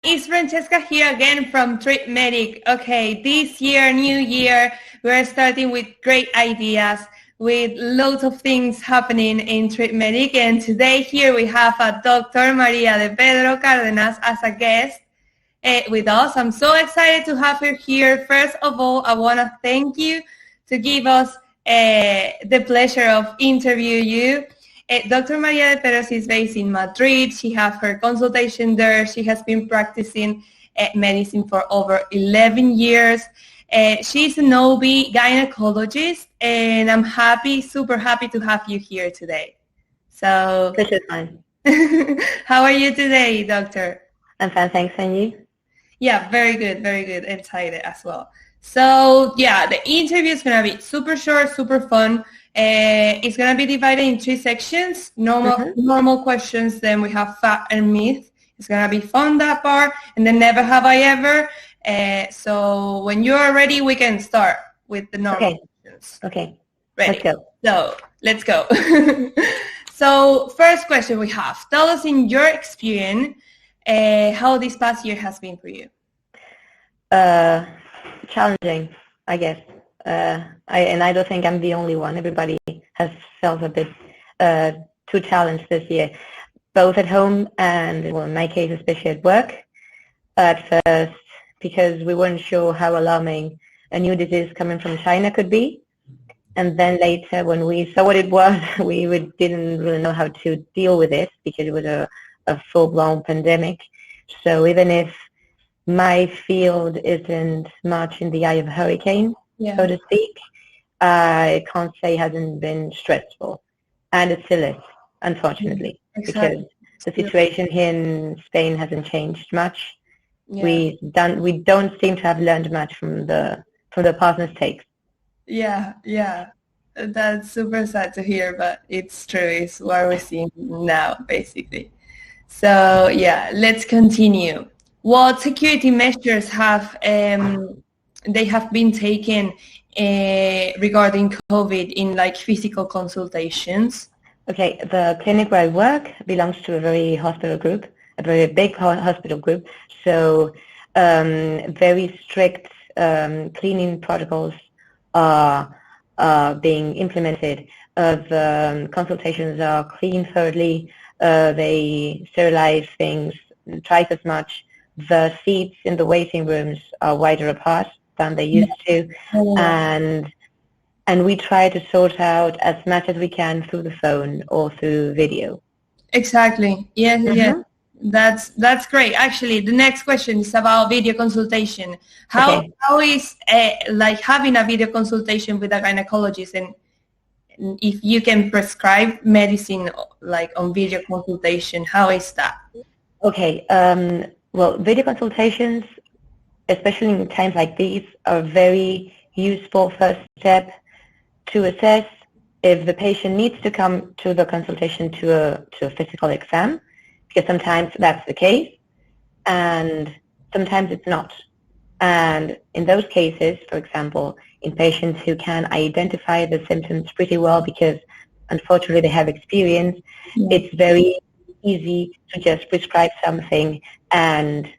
It's Francesca here again from TripMedic. Okay, this year, new year, we're starting with great ideas, with loads of things happening in TripMedic. And today here we have a Dr. Maria de Pedro Cárdenas as a guest with us. I'm so excited to have her here. First of all, I want to thank you to give us the pleasure of interview you. Dr. Maria de Pedro is based in Madrid. She has her consultation there. She has been practicing medicine for over 11 years. She's an OB gynecologist, and I'm super happy to have you here today. So, this is fine. How are you today, doctor? I'm fine, thanks. And you? Yeah, very good, excited as well. So, yeah, the interview is going to be super short, super fun. It's going to be divided in 3 sections, normal questions, then we have fact and myth. It's going to be fun, that part, and then never have I ever. So when you are ready, we can start with the normal questions. Okay. Ready? Let's go. So let's go. So first question we have, tell us in your experience how this past year has been for you. Challenging, I guess. I don't think I'm the only one. Everybody has felt a bit too challenged this year, both at home and, well, in my case, especially at work. At first, because we weren't sure how alarming a new disease coming from China could be. And then later, when we saw what it was, we didn't really know how to deal with it because it was a full-blown pandemic. So even if my field isn't much in the eye of a hurricane, so to speak, I can't say it hasn't been stressful. And it still is, unfortunately, because the situation here in Spain hasn't changed much. Yeah. We don't seem to have learned much from the past mistakes. Yeah, that's super sad to hear, but it's true. It's what we're seeing now, basically. So yeah, let's continue. What security measures have they have been taken regarding COVID in like physical consultations? Okay, the clinic where I work belongs to a very big hospital group. So very strict cleaning protocols are being implemented. The consultations are clean thoroughly. They sterilize things twice as much. The seats in the waiting rooms are wider apart than they used to, and we try to sort out as much as we can through the phone or through video. Exactly. Yeah. That's great. Actually, the next question is about video consultation. How is like having a video consultation with a gynecologist, and if you can prescribe medicine like on video consultation, how is that? Okay. Well, video consultations, especially in times like these, are a very useful first step to assess if the patient needs to come to the consultation to a physical exam, because sometimes that's the case, and sometimes it's not. And in those cases, for example, in patients who can identify the symptoms pretty well because unfortunately they have experience, it's very easy to just prescribe something and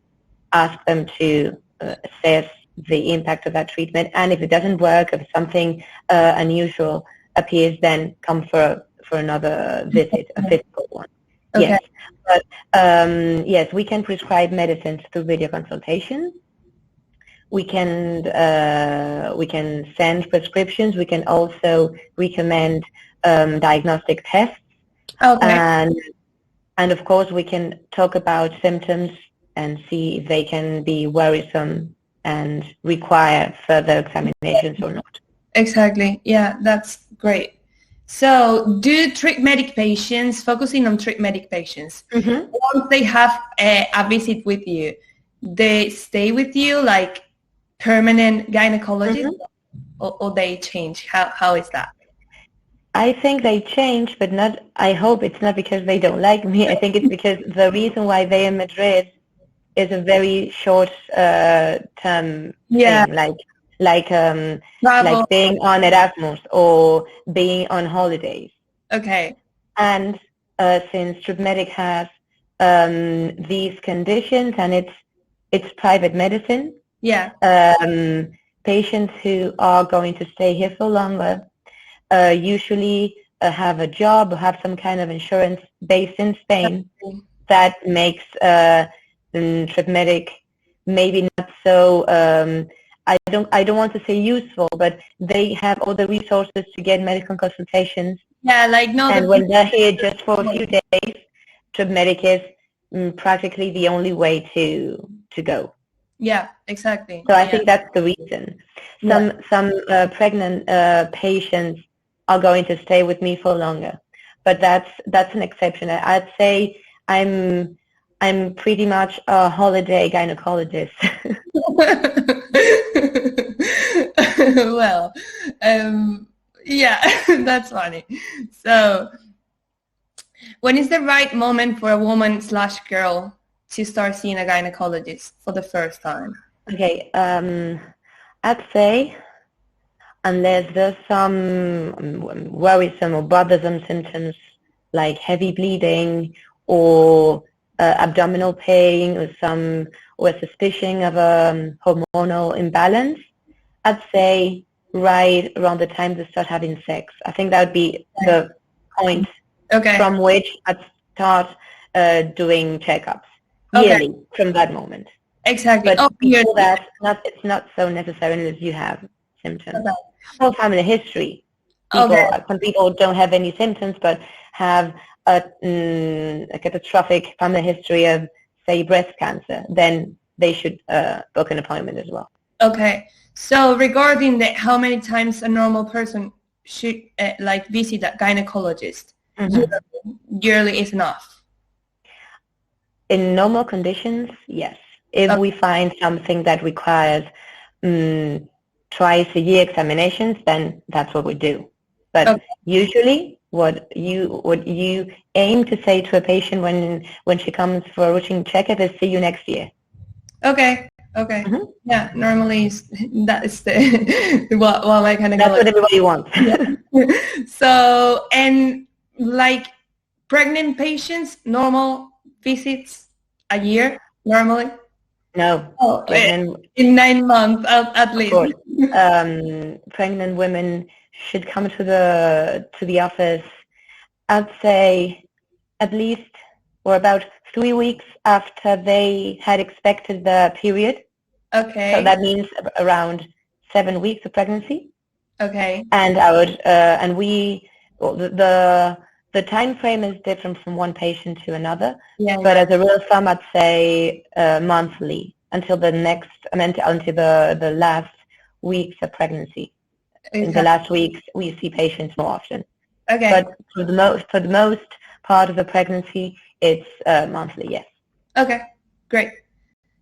ask them to assess the impact of that treatment. And if it doesn't work, if something unusual appears, then come for another visit, a physical one. Okay. Yes, but yes, we can prescribe medicines through video consultation. We can send prescriptions. We can also recommend diagnostic tests. Okay. And of course, we can talk about symptoms and see if they can be worrisome and require further examinations or not. Exactly. Yeah, that's great. So do TripMedic patients, focusing on TripMedic patients, once they have a visit with you, they stay with you like permanent gynecologist, or they change? How is that? I think they change, but not. I hope it's not because they don't like me. I think it's because the reason why they're in Madrid is a very short term thing, like being on Erasmus or being on holidays. Okay. And since TripMedic has these conditions, and it's private medicine. Yeah. Patients who are going to stay here for longer usually have a job or have some kind of insurance based in Spain that makes TripMedic maybe not so, I don't want to say useful, but they have all the resources to get medical consultations. Yeah, like no. And when they're here just for a few days, TripMedic is practically the only way to go. Yeah, exactly. So I think that's the reason. Some pregnant patients are going to stay with me for longer, but that's an exception. I'd say I'm pretty much a holiday gynecologist. Well, yeah, that's funny. So, when is the right moment for a woman/girl to start seeing a gynecologist for the first time? Okay, I'd say unless there's some worrisome or bothersome symptoms like heavy bleeding or abdominal pain or a suspicion of a hormonal imbalance, I'd say right around the time to start having sex. I think that would be the point from which I'd start doing checkups yearly from that moment. Exactly. But before that, it's not so necessary unless you have symptoms. Or family history. Some people don't have any symptoms but have a catastrophic family history of, say, breast cancer. Then they should book an appointment as well. Okay. So regarding how many times a normal person should visit a gynecologist, yearly is enough? In normal conditions, yes. If we find something that requires twice a year examinations, then that's what we do. But usually, what you aim to say to a patient when she comes for a routine checkup is, see you next year. Okay. Yeah, normally that is what I kind of. That's what everybody wants. So, and like pregnant patients, normal visits a year normally. No. In 9 months at least. Of course. Pregnant women should come to the office, I'd say, at least or about 3 weeks after they had expected the period. Okay. So that means around 7 weeks of pregnancy. Okay. And I would the time frame is different from one patient to another. Yeah. But as a rule of thumb, I'd say monthly until the last weeks of pregnancy. Okay. In the last weeks, we see patients more often. Okay. But for the most part of the pregnancy, it's monthly. Yes. Okay. Great.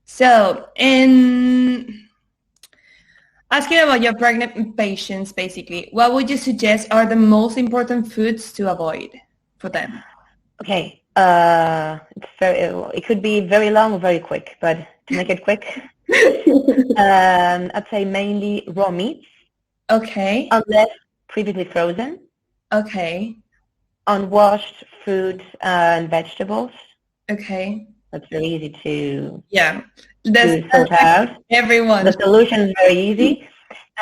So, asking about your pregnant patients, basically, what would you suggest are the most important foods to avoid for them? Okay. It could be very long or very quick, but to make it quick, I'd say mainly raw meats. Okay. Unless previously frozen. Okay. Unwashed fruits and vegetables. Okay. That's very easy to sort out. Everyone. The solution is very easy.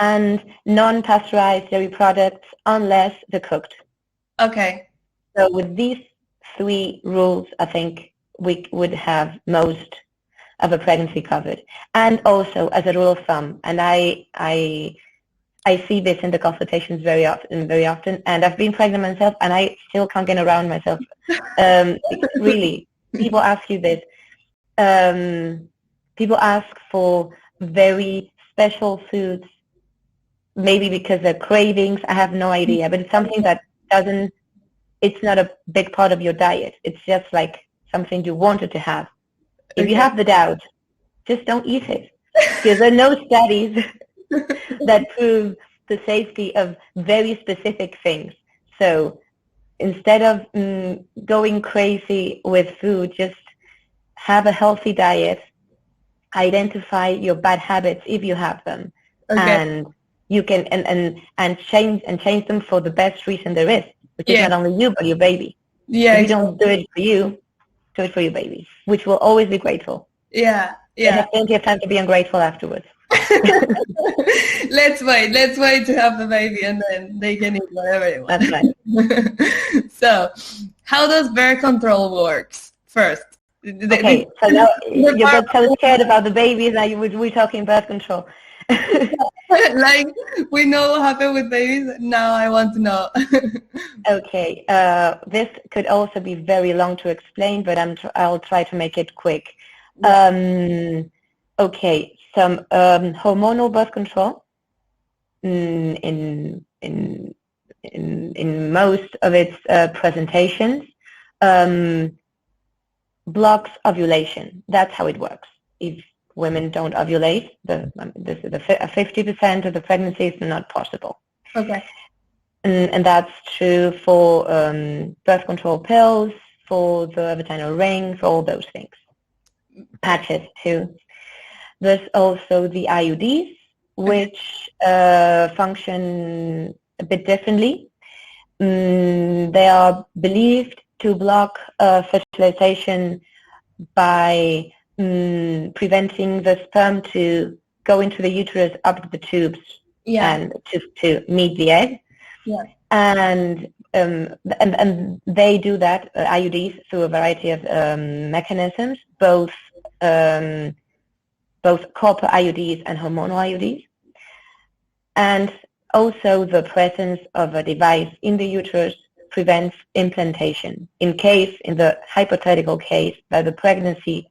And non-pasteurized dairy products unless they're cooked. Okay. So with these 3 rules, I think we would have most of a pregnancy covered. And also, as a rule of thumb, and I see this in the consultations very often, and I've been pregnant myself, and I still can't get around myself. Really, people ask you this. People ask for very special foods, maybe because they're cravings. I have no idea, but it's something that it's not a big part of your diet. It's just like something you wanted to have. If you have the doubt, just don't eat it. Because there are no studies that prove the safety of very specific things. So instead of going crazy with food, just have a healthy diet, identify your bad habits if you have them, and you can and change them for the best reason there is, which is not only you but your baby. If you don't do it for you, do it for your baby, which will always be grateful. Yeah, They yeah. have plenty of time to be ungrateful afterwards. Let's wait to have the baby and then they can eat whatever they want. That's right. So, how does birth control works first? Okay, so now you got so scared about the babies, now we're talking birth control. Like, we know what happened with babies, now I want to know. Okay, this could also be very long to explain, but I'll try to make it quick. Okay, some hormonal birth control in most of its presentations blocks ovulation. That's how it works. If women don't ovulate, this is 50% of the pregnancy is not possible. Okay. And that's true for birth control pills, for the vaginal ring, for all those things. Patches too. There's also the IUDs, which function a bit differently. They are believed to block fertilization by preventing the sperm to go into the uterus up the tubes and to meet the egg. Yeah. And they do that, IUDs, through a variety of mechanisms, both copper IUDs and hormonal IUDs. And also the presence of a device in the uterus prevents implantation. In the hypothetical case that the pregnancy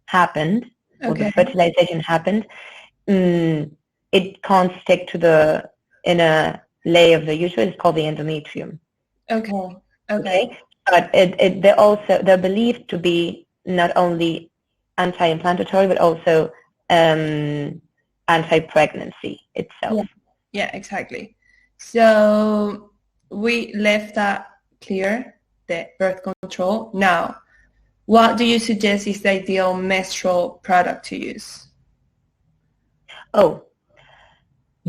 happened, or the fertilization happened, it can't stick to the inner layer of the uterus. It's called the endometrium. Okay. But they're believed to be not only anti-inflammatory but also anti-pregnancy itself. Yeah, exactly. So we left that clear, the birth control. Now, what do you suggest is the ideal menstrual product to use? Oh,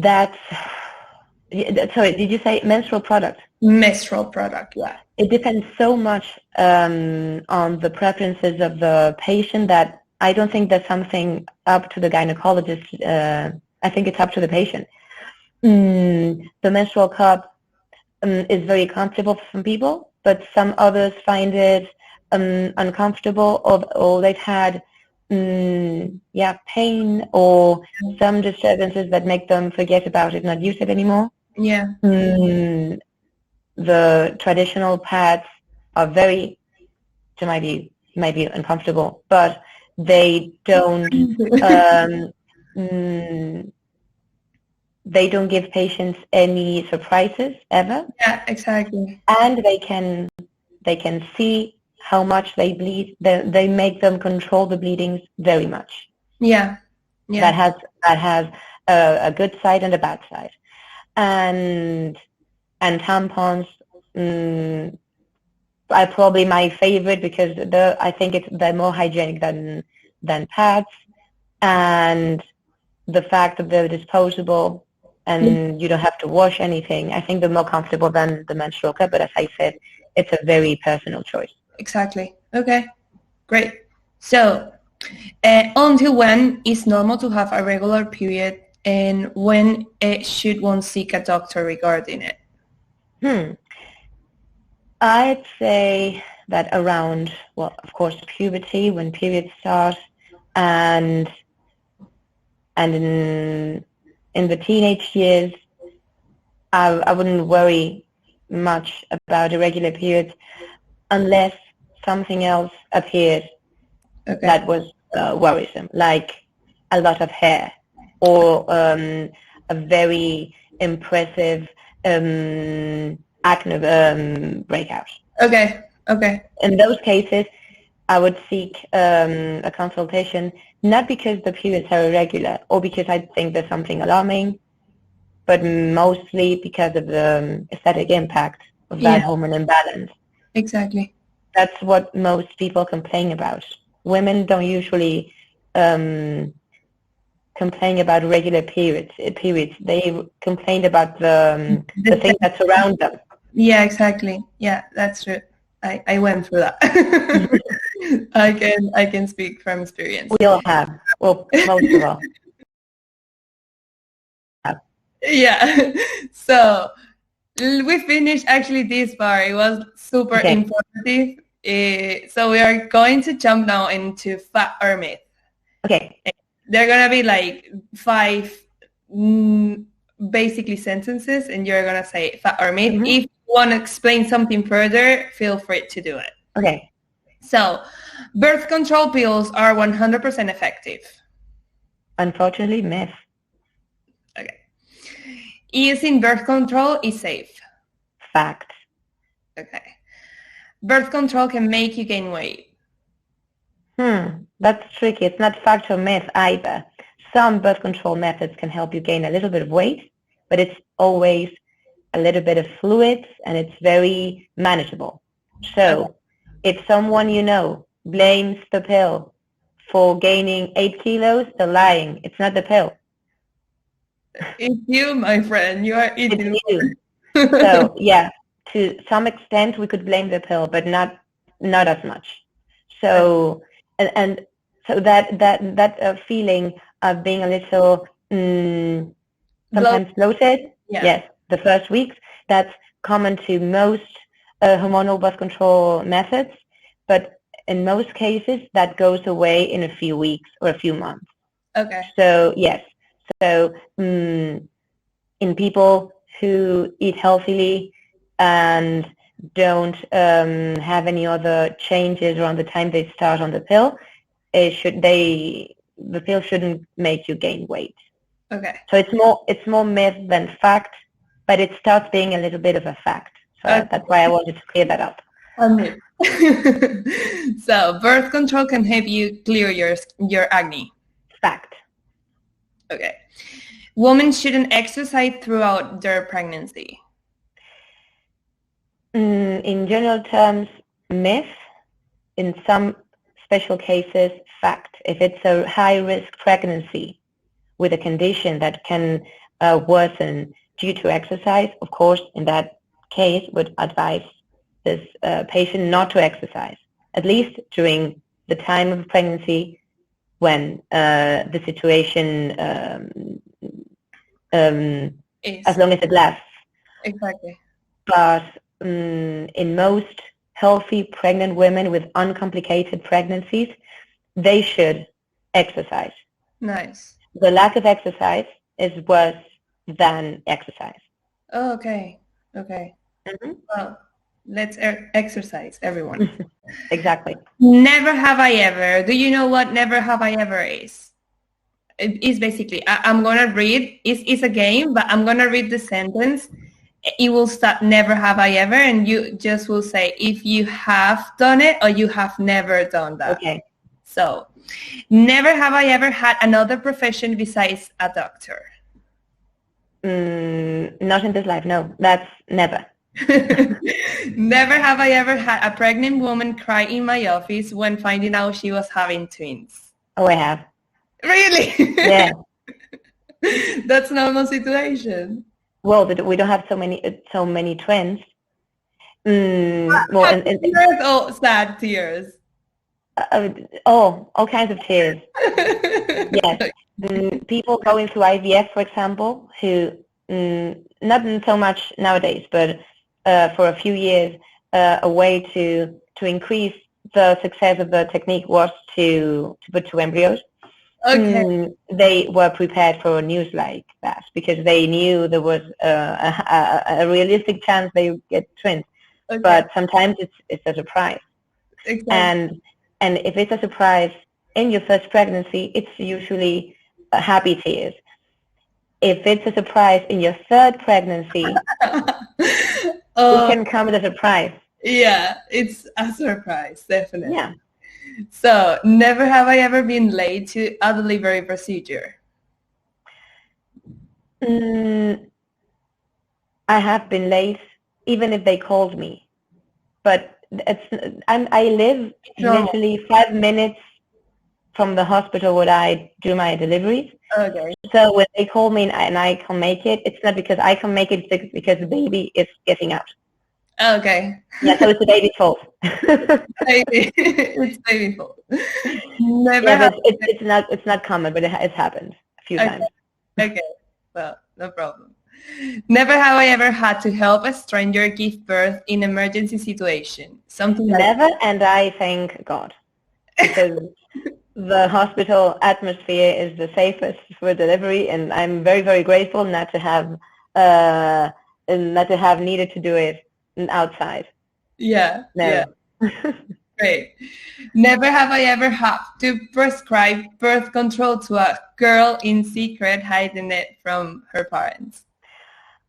sorry, did you say menstrual product? Menstrual product, yeah. It depends so much on the preferences of the patient that I don't think that's something up to the gynecologist. I think it's up to the patient. The menstrual cup is very comfortable for some people, but some others find it uncomfortable, or they've had pain or some disturbances that make them forget about it, not use it anymore. Yeah. The traditional pads are they might be uncomfortable, but they don't they don't give patients any surprises ever. Yeah, exactly. And they can see how much they bleed. They make them control the bleedings very much. Yeah. That has a good side and a bad side. And tampons are probably my favorite because I think they're more hygienic than pads, and the fact that they're disposable and you don't have to wash anything, I think they're more comfortable than the menstrual cup. But as I said, it's a very personal choice. Exactly. Okay, great. So, until when is normal to have a regular period, and when should one seek a doctor regarding it? I'd say that around, well, of course, puberty, when periods start, and in the teenage years, I wouldn't worry much about irregular periods unless something else appeared that was worrisome, like a lot of hair or a very impressive acne breakout. Okay. In those cases, I would seek a consultation, not because the periods are irregular or because I think there's something alarming, but mostly because of the aesthetic impact of that hormone imbalance. Exactly. That's what most people complain about. Women don't usually complain about regular periods. They complain about the things that surround them. Yeah, exactly. Yeah, that's true. I went through that. I can speak from experience. We all have. Well, most of all. Yeah. So we finished actually this part. It was super informative. So we are going to jump now into fact or myth. Okay. They're gonna be like 5 basically sentences, and you're gonna say fact or myth. If you want to explain something further, feel free to do it. Okay. So, birth control pills are 100% effective. Unfortunately, myth. Okay. Using birth control is safe. Fact. Okay. Birth control can make you gain weight. That's tricky. It's not fact or myth either. Some birth control methods can help you gain a little bit of weight, but it's always a little bit of fluids and it's very manageable. So if someone you know blames the pill for gaining 8 kilos, they're lying. It's not the pill. It's you, my friend. You are eating. It's you. So yeah, to some extent we could blame the pill, but not as much. So and so that feeling of being a little sometimes bloated, yes, the first weeks, that's common to most hormonal birth control methods, but in most cases that goes away in a few weeks or a few months. Okay. So yes, so in people who eat healthily and don't have any other changes around the time they start on the pill, the pill shouldn't make you gain weight. Okay. So it's more myth than fact, but it starts being a little bit of a fact. So that's why I wanted to clear that up. So birth control can help you clear your acne. Fact. Okay. Women shouldn't exercise throughout their pregnancy. In general terms, myth. In some special cases, fact. If it's a high-risk pregnancy with a condition that can worsen due to exercise, of course, in that case, would advise this patient not to exercise, at least during the time of pregnancy when the situation, as long as it lasts. Exactly. But in most healthy pregnant women with uncomplicated pregnancies, they should exercise. Nice. The lack of exercise is worse than exercise. Oh, okay. Well, let's exercise, everyone. Exactly. Never have I ever. Do you know what never have I ever is? It's basically, I'm going to read, it's a game, but I'm going to read the sentence. It will start never have I ever, and you just will say if you have done it or you have never done that. Okay. So, never have I ever had another profession besides a doctor. Not in this life, no. That's never. Never have I ever had a pregnant woman cry in my office when finding out she was having twins. Oh, I have. Really? Yeah. That's normal situation. Well, we don't have so many twins. Tears or sad tears? All kinds of tears. Yes. People going through IVF, for example, who not so much nowadays, but for a few years, a way to increase the success of the technique was to put 2 embryos. Okay. They were prepared for news like that because they knew there was a realistic chance they would get twins. Okay. But sometimes it's a surprise. Exactly. And if it's a surprise in your first pregnancy, it's usually happy tears. If it's a surprise in your third pregnancy, it can come as a surprise. Yeah, it's a surprise, definitely. Yeah. So, never have I ever been late to a delivery procedure. I have been late, even if they called me. But I live literally 5 minutes from the hospital where I do my deliveries. Okay. So when they call me and I can make it, it's not because I can make it, it's because the baby is getting out. Okay. Yeah, so it's a baby's fault. It's baby fault. Never Yeah, but happened. it's not common, but it's happened a few times. Okay. Well, no problem. Never have I ever had to help a stranger give birth in emergency situation. Something like Never, and I thank God, because the hospital atmosphere is the safest for delivery, and I'm very, very grateful not to have needed to do it outside. Yeah. No. Yeah. Great. Never have I ever had to prescribe birth control to a girl in secret, hiding it from her parents.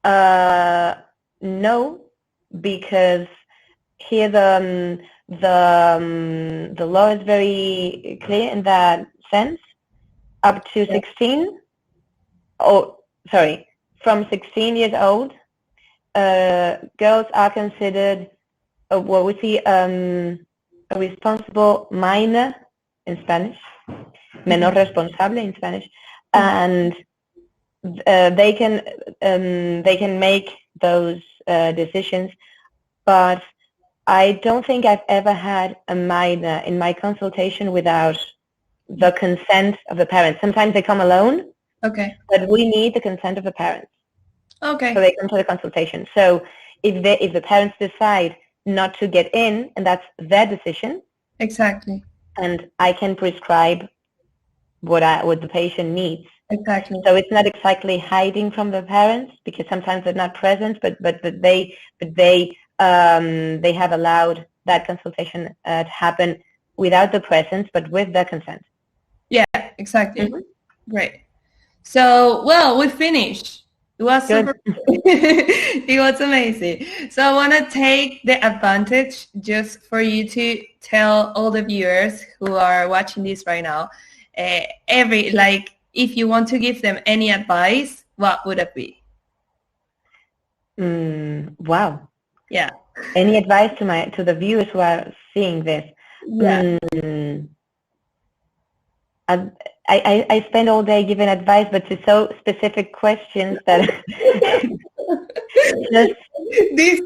No, because here the law is very clear in that sense. Up to 16, from 16 years old, girls are considered what we see a responsible minor in Spanish, menor responsable in Spanish, and they can make those decisions, but I don't think I've ever had a minor in my consultation without the consent of the parents. Sometimes they come alone, Okay. but we need the consent of the parents. Okay. So they come to the consultation. So if the parents decide not to get in, and that's their decision. Exactly. And I can prescribe what the patient needs. Exactly. So it's not exactly hiding from the parents, because sometimes they're not present, but they have allowed that consultation to happen without the presence, but with their consent. Yeah, exactly. Mm-hmm. Great. So, well, we finished. It was Good. It was amazing. So I want to take the advantage just for you to tell all the viewers who are watching this right now, if you want to give them any advice, what would it be? Wow. Yeah. Any advice to the viewers who are seeing this? Yeah. I spend all day giving advice, but to so specific questions that just this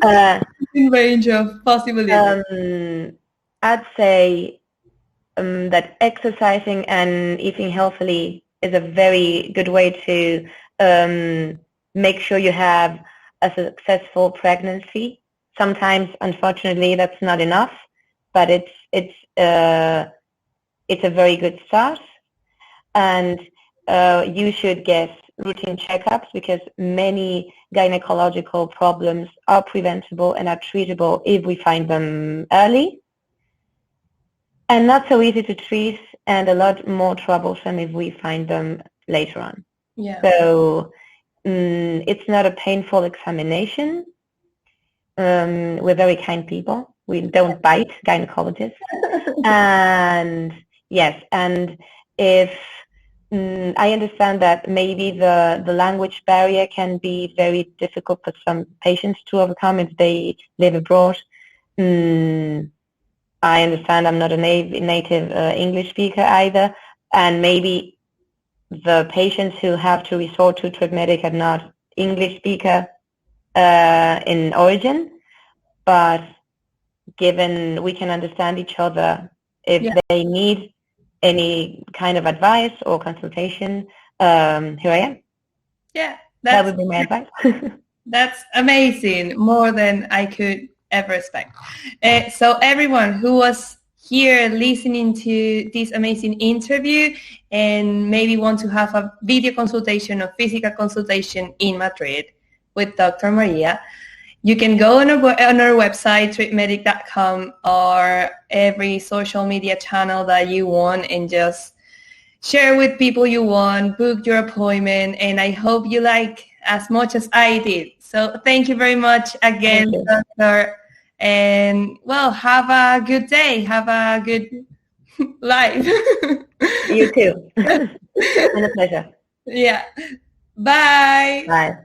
range of possibilities. I'd say that exercising and eating healthily is a very good way to make sure you have a successful pregnancy. Sometimes, unfortunately, that's not enough, but it's a very good start. And you should get routine checkups, because many gynecological problems are preventable and are treatable if we find them early, and not so easy to treat, and a lot more troublesome if we find them later on. Yeah. So it's not a painful examination. We're very kind people. We don't bite, gynecologists. And yes, and if I understand that maybe the language barrier can be very difficult for some patients to overcome if they live abroad. I understand I'm not a native English speaker either, and maybe the patients who have to resort to TripMedic are not English speaker in origin, but given we can understand each other, if they need any kind of advice or consultation, here I am. Yeah, that would be my advice. That's amazing, more than I could ever expect. So everyone who was here listening to this amazing interview and maybe want to have a video consultation or physical consultation in Madrid with Dr. Maria, you can go on our website, TripMedic.com, or every social media channel that you want, and just share with people you want, book your appointment, and I hope you like as much as I did. So thank you very much again, Doctor, and well, have a good day. Have a good life. You too. It's been a pleasure. Yeah. Bye. Bye.